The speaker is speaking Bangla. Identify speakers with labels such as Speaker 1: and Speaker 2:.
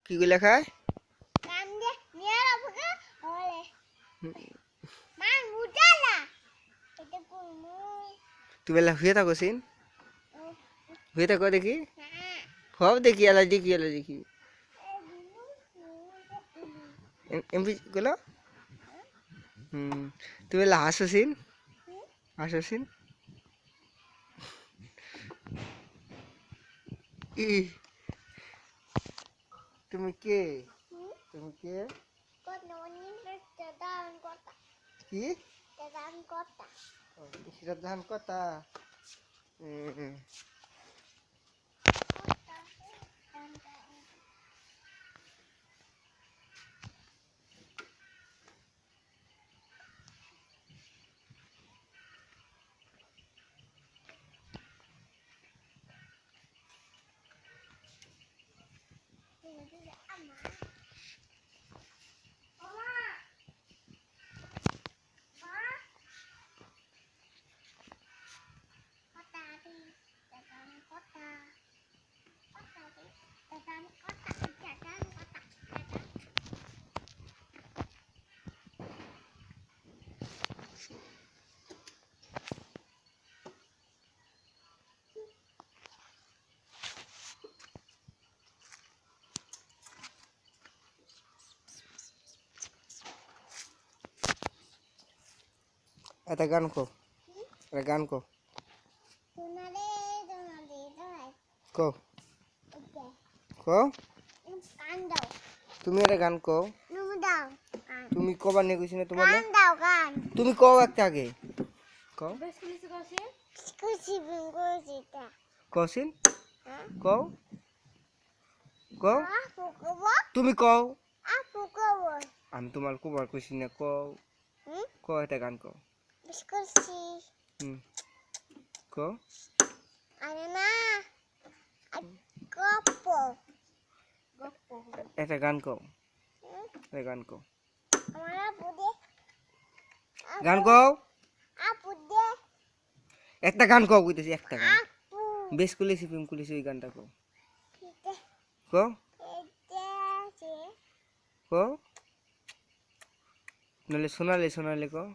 Speaker 1: কি গুলা খায়? তুই বেলা শুয়ে থাকো সিন, শুয়ে থাকো দেখি, সব দেখি এলা দেখি এমপি গুলো। তুই বেলা হাসো সিন, হাসো সিন। তুমি কে? তুমি কে? কি শ্রদ্ধান কথা? এটা গান কো, এটা গান কো, কো কো। তুমি এটা গান কো, তুমি কবার নিয়ে কইছি না তোমার? তুমি কও একটা আগে কও, কসিন কও, কও তুমি কও। আমি তোমার কবার কইছি না, কও কও এটা গান কও। কও একটা গান কও, একটা গান কও, গান কও, একটা গান কও কইতেছি, একটা গান। বেশ কুলেছি প্রেম কুলেছি ওই গানটা কও, কও কও, নলে শোনালে কও।